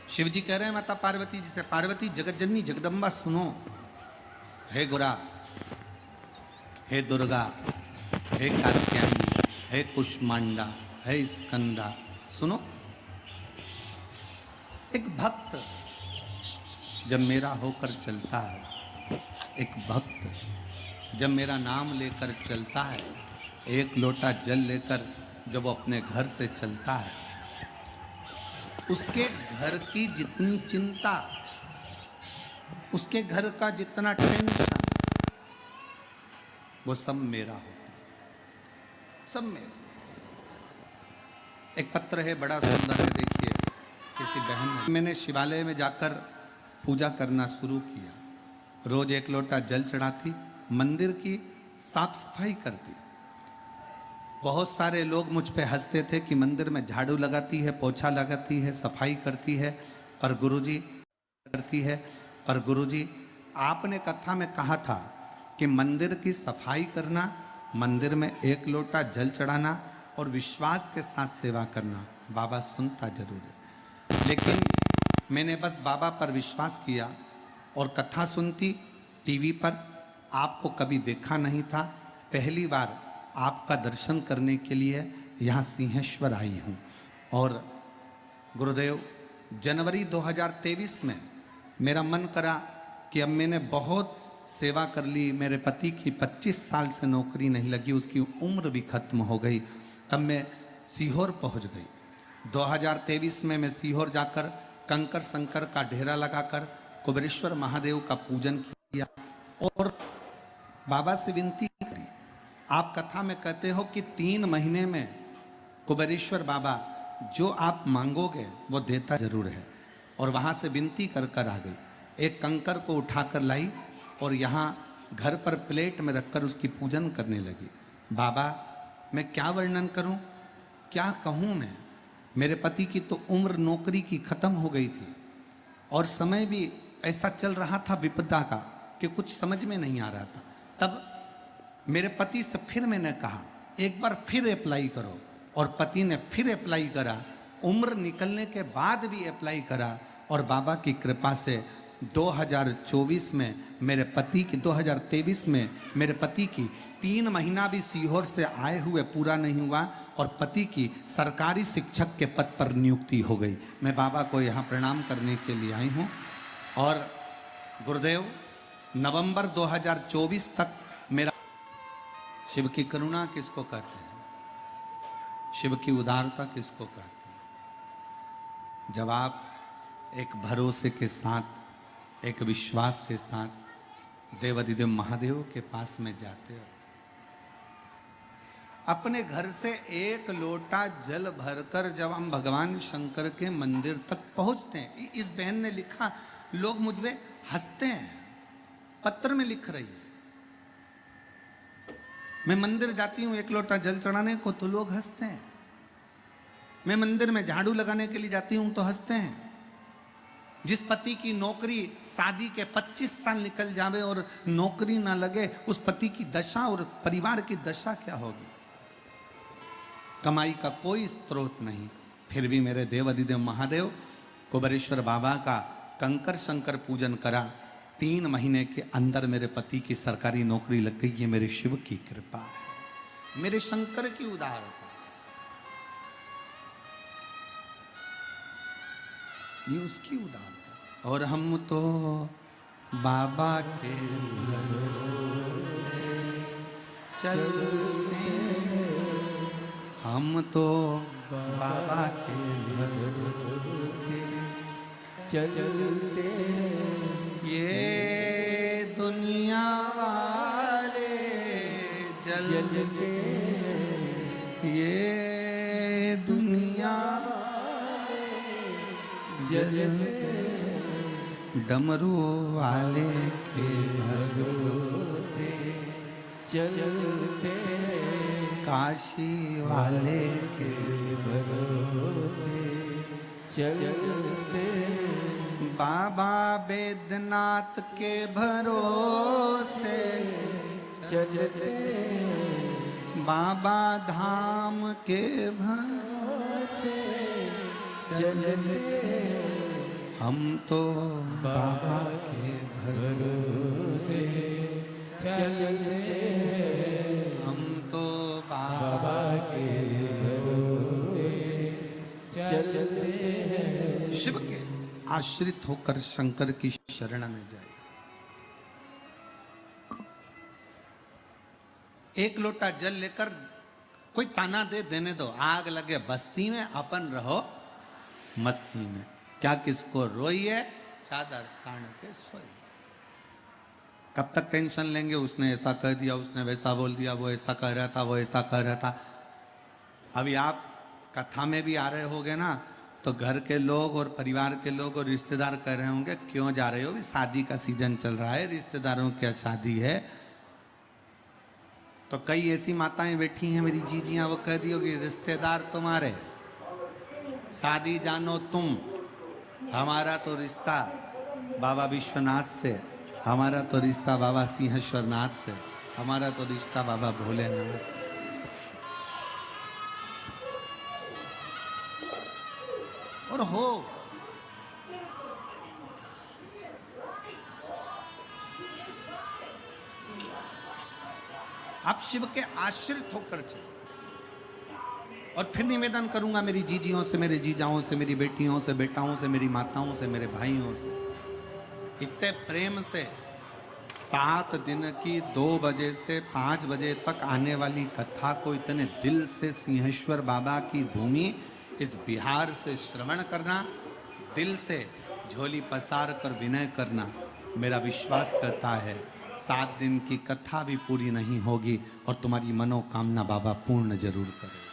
शिव जी कह रहे हैं माता पार्वती जी से, पार्वती जगत जननी जगदम्बा सुनो, हे गुरा, हे दुर्गा, हे कात्यायनी, हे कुष्मांडा, हे स्कंदा, सुनो। एक भक्त जब मेरा होकर चलता है, एक भक्त जब मेरा नाम लेकर चलता है, एक लोटा जल लेकर जब वो अपने घर से चलता है, उसके घर की जितनी चिंता, उसके घर का जितना टेंशन, वो सब मेरा होता है, सब मेरा। एक पत्र है, बड़ा सुंदर है, देखिए किसी बहन ने, मैंने शिवालय में जाकर पूजा करना शुरू किया। रोज एक लोटा जल चढ़ाती, मंदिर की साफ सफाई करती। बहुत सारे लोग मुझ पे हंसते थे कि मंदिर में झाड़ू लगाती है, पोछा लगाती है, सफाई करती है, पर गुरुजी करती है। पर गुरुजी, आपने कथा में कहा था कि मंदिर की सफाई करना, मंदिर में एक लोटा जल चढ़ाना और विश्वास के साथ सेवा करना। बाबा सुनता जरूर है, लेकिन मैंने बस बाबा पर विश्वास किया और कथा सुनती टीवी पर। आपको कभी देखा नहीं था, पहली बार आपका दर्शन करने के लिए यहाँ सिंहेश्वर आई हूँ। और गुरुदेव, जनवरी 2023 में मेरा मन करा कि अब मैंने बहुत सेवा कर ली, मेरे पति की 25 साल से नौकरी नहीं लगी, उसकी उम्र भी खत्म हो गई, तब मैं सीहोर पहुँच गई। 2023 में मैं सीहोर जाकर कंकर शंकर का ढेरा लगाकर कुबेरेश्वर महादेव का पूजन किया और बाबा से विनती करी। आप कथा में कहते हो कि 3 महीने में कुबेरेश्वर बाबा जो आप मांगोगे वो देता जरूर है। और वहाँ से विनती कर कर आ गई, एक कंकर को उठाकर लाई और यहाँ घर पर प्लेट में रखकर उसकी पूजन करने लगी। बाबा, मैं क्या वर्णन करूं, क्या कहूं मैं। मेरे पति की तो उम्र नौकरी की खत्म हो गई थी और समय भी ऐसा चल रहा था विपदा का कि कुछ समझ में नहीं आ रहा था। तब मेरे पति से फिर मैंने कहा एक बार फिर अप्लाई करो, और पति ने फिर अप्लाई करा। उम्र निकलने के बाद भी अप्लाई करा और बाबा की कृपा से 2024 में मेरे पति की, 2023 में मेरे पति की 3 महीना भी सीहोर से आए हुए पूरा नहीं हुआ और पति की सरकारी शिक्षक के पद पर नियुक्ति हो गई। मैं बाबा को यहाँ प्रणाम करने के लिए आई हूँ। और गुरुदेव, नवंबर 2024 तक मेरा, शिव की करुणा किसको कहते हैं, शिव की उदारता किसको कहते हैं, जब आप एक भरोसे के साथ, एक विश्वास के साथ देवाधिदेव महादेव के पास में जाते हो। अपने घर से एक लोटा जल भरकर जब हम भगवान शंकर के मंदिर तक पहुंचते हैं, इस बहन ने लिखा, लोग मुझ में हंसते हैं, पत्र में लिख रही है। मैं मंदिर जाती हूं एक लोटा जल चढ़ाने को तो लोग हंसते हैं, मैं मंदिर में झाड़ू लगाने के लिए जाती हूं तो हंसते हैं। जिस पति की नौकरी, शादी के 25 साल निकल जावे और नौकरी ना लगे, उस पति की दशा और परिवार की दशा क्या होगी। कमाई का कोई स्रोत नहीं, फिर भी मेरे देवाधिदेव महादेव कुबेरेश्वर बाबा का कंकर शंकर पूजन करा। 3 महीने के अंदर मेरे पति की सरकारी नौकरी लग गई। ये मेरे शिव की कृपा है, मेरे शंकर की उदारता, ये उसकी उदारता। और हम तो बाबा के भरोसे चलते हैं, हम तो बाबा के भरोसे चलते हैं। ये दुनिया वाले जलते हैं, ये दुनिया डमरू वाले के भरोसे चलते, काशी वाले के भरोसे चलते, बाबा बैद्यनाथ के भरोसे चलते, बाबा धाम के भरोसे चलते, हम तो बाबा के भरोसे चलते हम तो बाबा के भरोसे चलते हैं। शिव के आश्रित होकर शंकर की शरण में जाए। एक लोटा जल लेकर कोई ताना दे देने दो, आग लगे बस्ती में, अपन रहो मस्ती में। क्या किसको रोइए, चादर तान के सोइए। कब तक टेंशन लेंगे, उसने ऐसा कह दिया, उसने वैसा बोल दिया, वो ऐसा कह रहा था, वो ऐसा कह रहा था। अभी आप कथा में भी आ रहे होगे ना, तो घर के लोग और परिवार के लोग और रिश्तेदार कह रहे होंगे क्यों जा रहे हो, भी शादी का सीजन चल रहा है, रिश्तेदारों की शादी है। तो कई ऐसी माताएं बैठी हैं मेरी जीजियां, वो कह दी होगी रिश्तेदार तुम्हारे, शादी जानो तुम, हमारा तो रिश्ता बाबा विश्वनाथ से, हमारा तो रिश्ता बाबा सिंहेश्वर नाथ से, हमारा तो रिश्ता बाबा भोलेनाथ से। और हो आप शिव के आश्रित होकर चलो। और फिर निवेदन करूंगा मेरी जीजियों से, मेरे जीजाओं से, मेरी बेटियों से, बेटाओं से, मेरी माताओं से, मेरे भाइयों से, इतने प्रेम से 7 दिन की 2 बजे से 5 बजे तक आने वाली कथा को इतने दिल से सिंहेश्वर बाबा की भूमि इस बिहार से श्रवण करना, दिल से झोली पसार कर विनय करना, मेरा विश्वास करता है 7 दिन की कथा भी पूरी नहीं होगी और तुम्हारी मनोकामना बाबा पूर्ण जरूर करे।